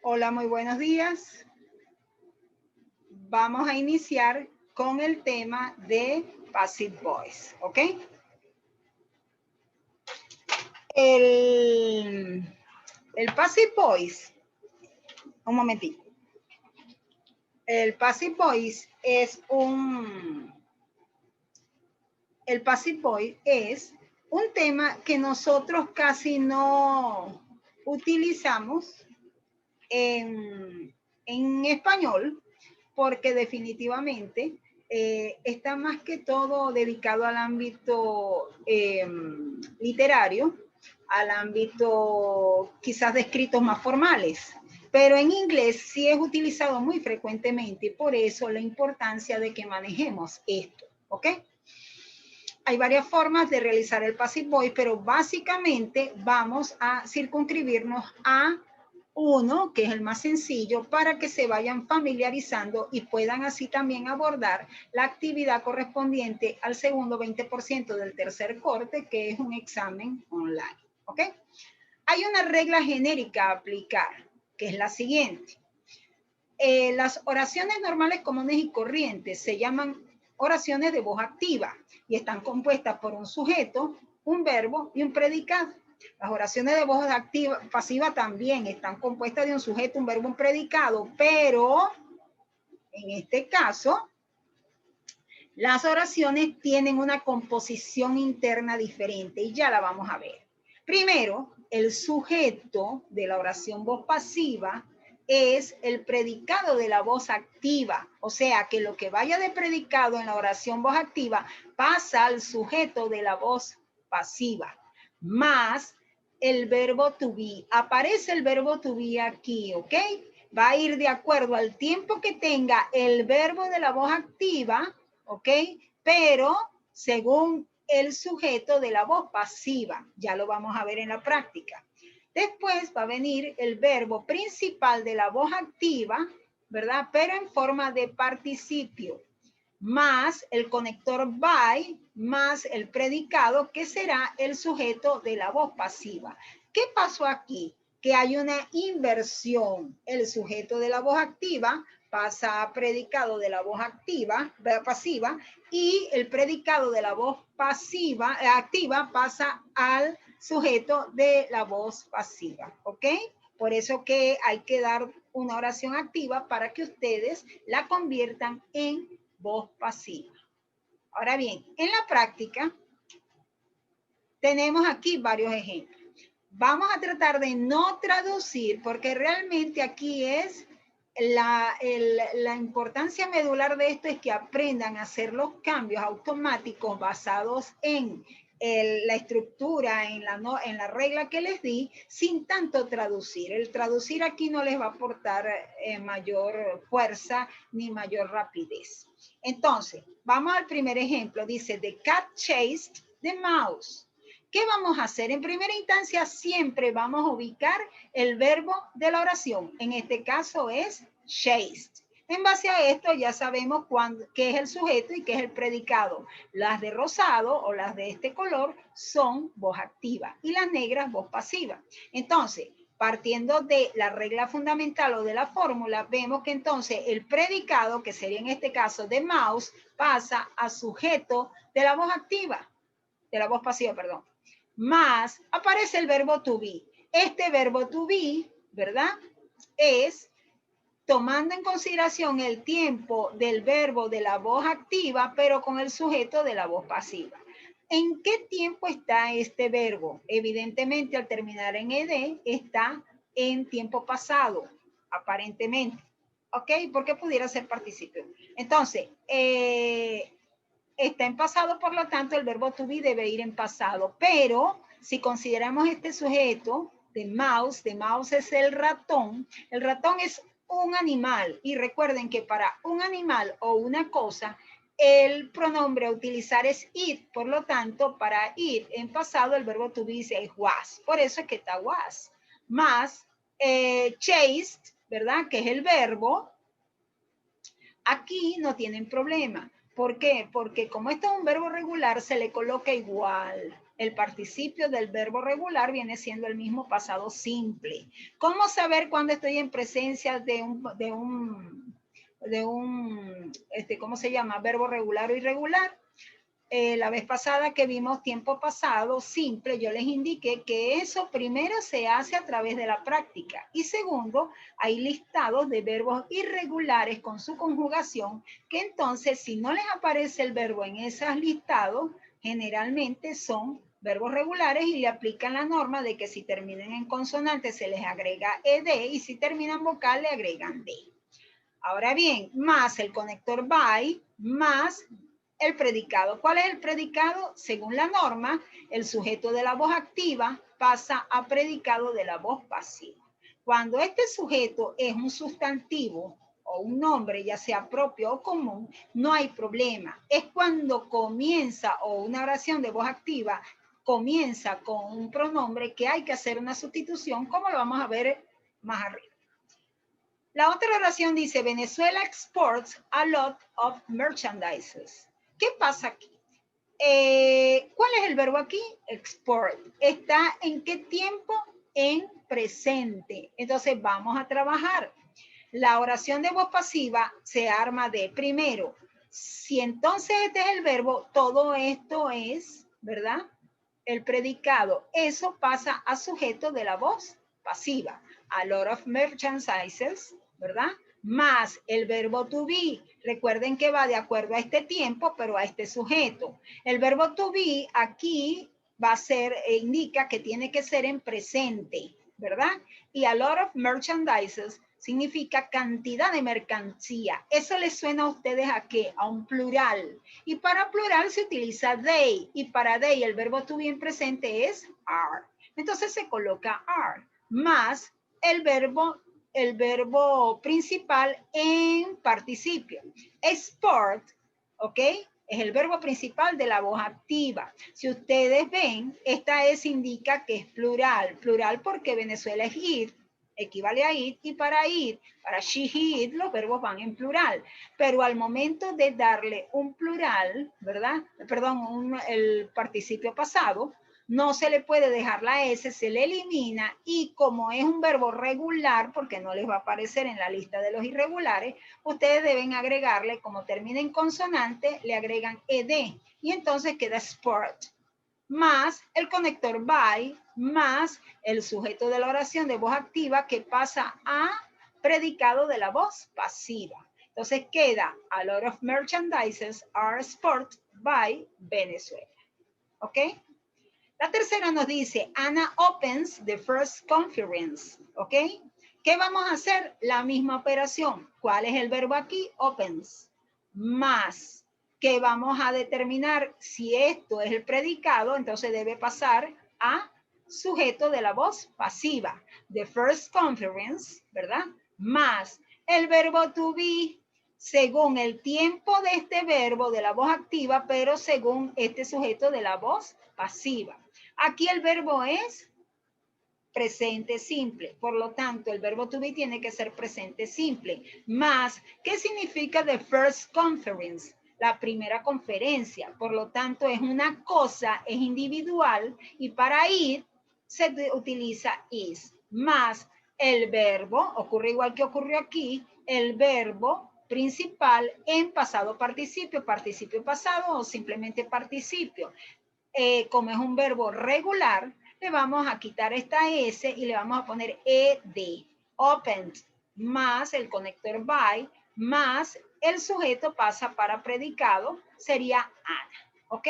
Hola, muy buenos días. Vamos a iniciar con el tema de Passive Voice, ¿ok? El Passive Voice, un momentito. El Passive Voice el Passive Voice es un tema que nosotros casi no utilizamos en español, porque definitivamente está más que todo dedicado al ámbito literario, al ámbito quizás de escritos más formales, pero en inglés sí es utilizado muy frecuentemente y por eso la importancia de que manejemos esto, ¿ok? Hay varias formas de realizar el Passive Voice, pero básicamente vamos a circunscribirnos a uno, que es el más sencillo, para que se vayan familiarizando y puedan así también abordar la actividad correspondiente al segundo 20% del tercer corte, que es un examen online. ¿Ok? Hay una regla genérica a aplicar, que es la siguiente. Las oraciones normales, comunes y corrientes se llaman oraciones de voz activa y están compuestas por un sujeto, un verbo y un predicado. Las oraciones de voz activa, pasiva también están compuestas de un sujeto, un verbo, un predicado, pero en este caso, las oraciones tienen una composición interna diferente y ya la vamos a ver. Primero, el sujeto de la oración voz pasiva es el predicado de la voz activa. O sea, que lo que vaya de predicado en la oración voz activa pasa al sujeto de la voz pasiva, más el verbo to be. Aparece el verbo to be aquí, ¿ok? Va a ir de acuerdo al tiempo que tenga el verbo de la voz activa, ¿ok? Pero según el sujeto de la voz pasiva. Ya lo vamos a ver en la práctica. Después va a venir el verbo principal de la voz activa, ¿verdad? Pero en forma de participio, más el conector by, más el predicado, que será el sujeto de la voz pasiva. ¿Qué pasó aquí? Que hay una inversión. El sujeto de la voz activa pasa a predicado de la voz activa, pasiva, y el predicado de la voz pasiva, activa pasa al sujeto de la voz pasiva, ¿ok? Por eso que hay que dar una oración activa para que ustedes la conviertan en voz pasiva. Ahora bien, en la práctica tenemos aquí varios ejemplos. Vamos a tratar de no traducir porque realmente aquí es la importancia medular de esto es que aprendan a hacer los cambios automáticos basados en la estructura, en la regla que les di, sin tanto traducir. El traducir aquí no les va a aportar mayor fuerza ni mayor rapidez. Entonces, vamos al primer ejemplo. Dice, the cat chased the mouse. ¿Qué vamos a hacer? En primera instancia, siempre vamos a ubicar el verbo de la oración. En este caso es chased. En base a esto ya sabemos qué es el sujeto y qué es el predicado. Las de rosado o las de este color son voz activa y las negras voz pasiva. Entonces, partiendo de la regla fundamental o de la fórmula, vemos que entonces el predicado, que sería en este caso de mouse, pasa a sujeto de la voz activa, de la voz pasiva, perdón. Más aparece el verbo to be. Este verbo to be, ¿verdad? Es tomando en consideración el tiempo del verbo de la voz activa, pero con el sujeto de la voz pasiva. ¿En qué tiempo está este verbo? Evidentemente, al terminar en ed, está en tiempo pasado, aparentemente. ¿Ok? Porque pudiera ser participio. Entonces, está en pasado, por lo tanto, el verbo to be debe ir en pasado. Pero si consideramos este sujeto de mouse es el ratón es un animal. Y recuerden que para un animal o una cosa, el pronombre a utilizar es it. Por lo tanto, para ir en pasado, el verbo to be es was. Por eso es que está was. Más chased, ¿verdad? Que es el verbo. Aquí no tienen problema, ¿Por qué? Porque como esto es un verbo regular, se le coloca igual. El participio del verbo regular viene siendo el mismo pasado simple. ¿Cómo saber cuando estoy en presencia de un ¿cómo se llama? Verbo regular o irregular? La vez pasada que vimos tiempo pasado simple, yo les indiqué que eso primero se hace a través de la práctica y segundo, hay listados de verbos irregulares con su conjugación que entonces si no les aparece el verbo en esos listados, generalmente son verbos regulares y le aplican la norma de que si terminan en consonante se les agrega ed y si terminan vocal le agregan d. Ahora bien, más el conector by, más el predicado. ¿Cuál es el predicado? Según la norma, el sujeto de la voz activa pasa a predicado de la voz pasiva. Cuando este sujeto es un sustantivo o un nombre, ya sea propio o común, no hay problema. Es cuando comienza o una oración de voz activa comienza con un pronombre que hay que hacer una sustitución, como lo vamos a ver más arriba. La otra oración dice, Venezuela exports a lot of merchandises. ¿Qué pasa aquí? ¿Cuál es el verbo aquí? Export. ¿Está en qué tiempo? En presente. Entonces vamos a trabajar. La oración de voz pasiva se arma de, primero, si entonces este es el verbo, todo esto es, ¿verdad? El predicado. Eso pasa a sujeto de la voz pasiva. A lot of merchandises, ¿verdad? Más el verbo to be. Recuerden que va de acuerdo a este tiempo, pero a este sujeto. El verbo to be aquí va a ser, indica que tiene que ser en presente, ¿verdad? Y a lot of merchandises significa cantidad de mercancía. ¿Eso les suena a ustedes a qué? A un plural. Y para plural se utiliza they. Y para they el verbo to be en presente es are. Entonces se coloca are. Más el verbo principal en participio. Export, ¿ok? Es el verbo principal de la voz activa. Si ustedes ven, esta es indica que es plural. Plural porque Venezuela es ir, equivale a ir, y para ir, para she, he, it, los verbos van en plural. Pero al momento de darle un plural, ¿verdad? Perdón, el participio pasado, no se le puede dejar la S, se le elimina y como es un verbo regular, porque no les va a aparecer en la lista de los irregulares, ustedes deben agregarle, como termina en consonante, le agregan ed y entonces queda sport, más el conector by, más el sujeto de la oración de voz activa que pasa a predicado de la voz pasiva. Entonces queda a lot of merchandises are sport by Venezuela. ¿Ok? La tercera nos dice, Anna opens the first conference, ¿ok? ¿Qué vamos a hacer? La misma operación. ¿Cuál es el verbo aquí? Opens. Más, que vamos a determinar si esto es el predicado, entonces debe pasar a sujeto de la voz pasiva. The first conference, ¿verdad? Más el verbo to be, según el tiempo de este verbo de la voz activa, pero según este sujeto de la voz pasiva. Aquí el verbo es presente simple. Por lo tanto, el verbo to be tiene que ser presente simple. Más, ¿qué significa the first conference? La primera conferencia. Por lo tanto, es una cosa, es individual y para ir se utiliza is. Más el verbo, ocurre igual que ocurrió aquí, el verbo principal en pasado participio, participio pasado o simplemente participio. Como es un verbo regular, le vamos a quitar esta S y le vamos a poner ed, opened, más el conector by, más el sujeto pasa para predicado, sería Ana, ¿ok?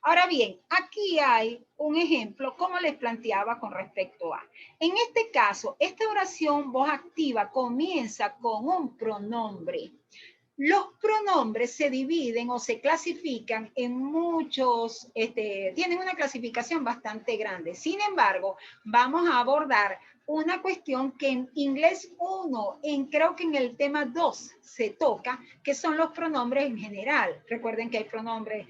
Ahora bien, aquí hay un ejemplo, como les planteaba con respecto a. En este caso, esta oración voz activa comienza con un pronombre. Los pronombres se dividen o se clasifican en muchos, tienen una clasificación bastante grande. Sin embargo, vamos a abordar una cuestión que en inglés 1, creo que en el tema 2 se toca, que son los pronombres en general. Recuerden que hay pronombres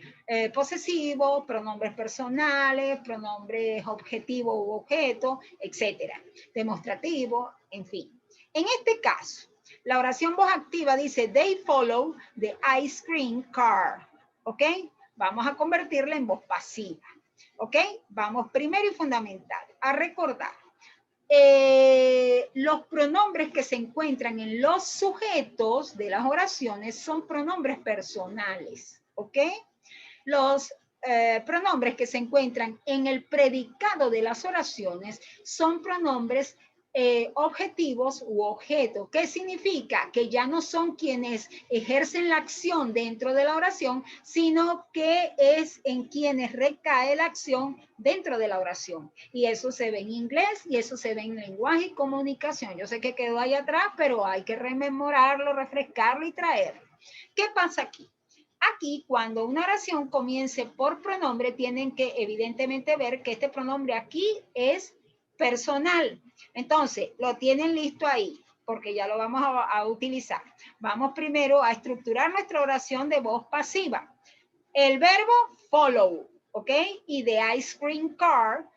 posesivos, pronombres personales, pronombres objetivo u objeto, etcétera. Demostrativo, en fin. En este caso, La oración voz activa dice, they follow the ice cream car. ¿Ok? Vamos a convertirla en voz pasiva. ¿Ok? Vamos primero y fundamental a recordar. Los pronombres que se encuentran en los sujetos de las oraciones son pronombres personales. ¿Ok? Los pronombres que se encuentran en el predicado de las oraciones son pronombres objetivos u objetos. ¿Qué significa? Que ya no son quienes ejercen la acción dentro de la oración, sino que es en quienes recae la acción dentro de la oración. Y eso se ve en inglés y eso se ve en lenguaje y comunicación. Yo sé que quedó ahí atrás, pero hay que rememorarlo, refrescarlo y traerlo. ¿Qué pasa aquí? Aquí, cuando una oración comience por pronombre, tienen que evidentemente ver que este pronombre aquí es personal. Entonces, lo tienen listo ahí, porque ya lo vamos a utilizar. Vamos primero a estructurar nuestra oración de voz pasiva. El verbo follow, ¿ok? Y the ice cream car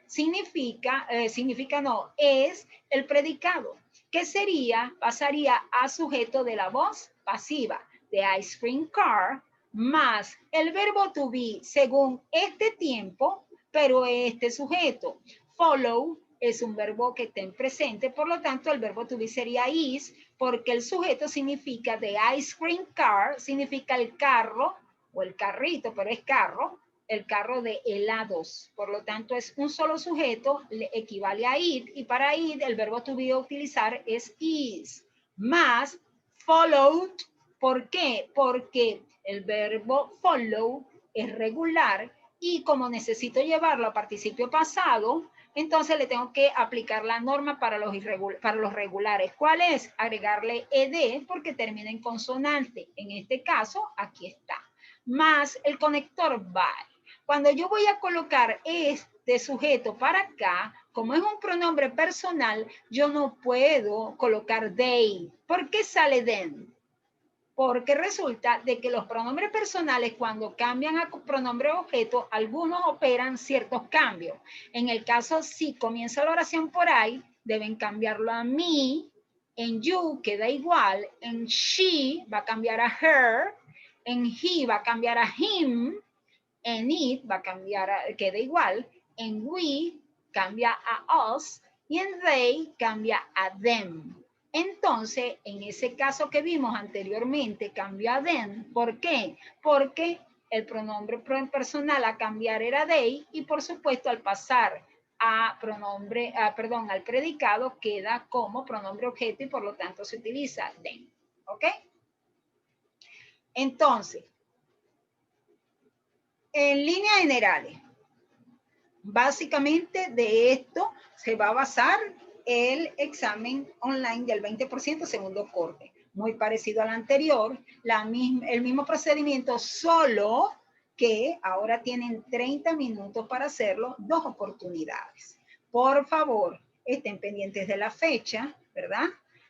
es el predicado, que sería, pasaría a sujeto de la voz pasiva. The ice cream car más el verbo to be según este tiempo, pero este sujeto. Follow es un verbo que está en presente, por lo tanto el verbo to be sería is, porque el sujeto significa the ice cream car, significa el carro o el carrito, pero es carro, el carro de helados. Por lo tanto es un solo sujeto, le equivale a it, y para it el verbo to be a utilizar es is, más followed. ¿Por qué? Porque el verbo follow es regular y como necesito llevarlo a participio pasado, entonces le tengo que aplicar la norma para los regulares. ¿Cuál es? Agregarle ed porque termina en consonante. En este caso, aquí está. Más el conector by. Cuando yo voy a colocar este sujeto para acá, como es un pronombre personal, yo no puedo colocar they. ¿Por qué sale then? Porque resulta de que los pronombres personales, cuando cambian a pronombre objeto, algunos operan ciertos cambios. En el caso, si comienza la oración por ahí, deben cambiarlo a me. En you queda igual. En she va a cambiar a her. En he va a cambiar a him. En it va a cambiar, queda igual. En we cambia a us. Y en they cambia a them. Entonces, en ese caso que vimos anteriormente, cambió a them. ¿Por qué? Porque el pronombre personal a cambiar era they y por supuesto al pasar a al predicado queda como pronombre objeto y por lo tanto se utiliza them. ¿Ok? Entonces, en líneas generales, básicamente de esto se va a basar el examen online del 20% segundo corte. Muy parecido al anterior, el mismo procedimiento, solo que ahora tienen 30 minutos para hacerlo, 2 oportunidades. Por favor, estén pendientes de la fecha, ¿verdad?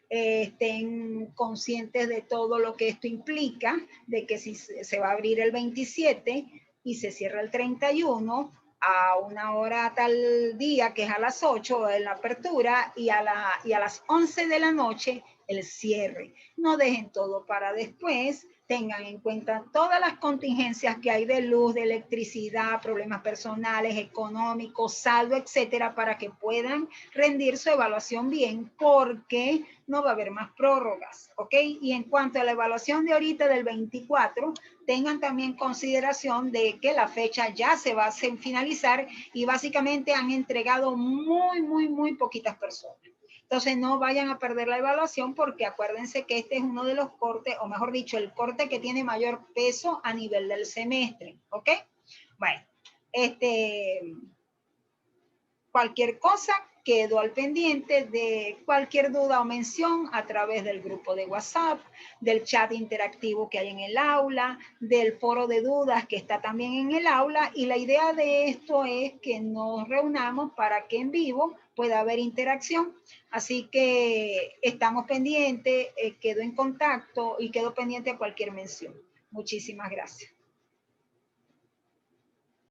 Estén conscientes de todo lo que esto implica, de que si se va a abrir el 27 y se cierra el 31, a una hora tal día, que es a las 8 en la apertura, y a las 11 de la noche el cierre. No dejen todo para después, tengan en cuenta todas las contingencias que hay de luz, de electricidad, problemas personales, económicos, saldo, etcétera, para que puedan rendir su evaluación bien, porque no va a haber más prórrogas, ¿ok? Y en cuanto a la evaluación de ahorita del 24, tengan también consideración de que la fecha ya se va a finalizar y básicamente han entregado muy poquitas personas. Entonces no vayan a perder la evaluación porque acuérdense que este es uno de los cortes, o mejor dicho, el corte que tiene mayor peso a nivel del semestre, ¿ok? Bueno, cualquier cosa, quedo al pendiente de cualquier duda o mención a través del grupo de WhatsApp, del chat interactivo que hay en el aula, del foro de dudas que está también en el aula, y la idea de esto es que nos reunamos para que en vivo pueda haber interacción. Así que estamos pendientes, quedo en contacto y quedo pendiente a cualquier mención. Muchísimas gracias.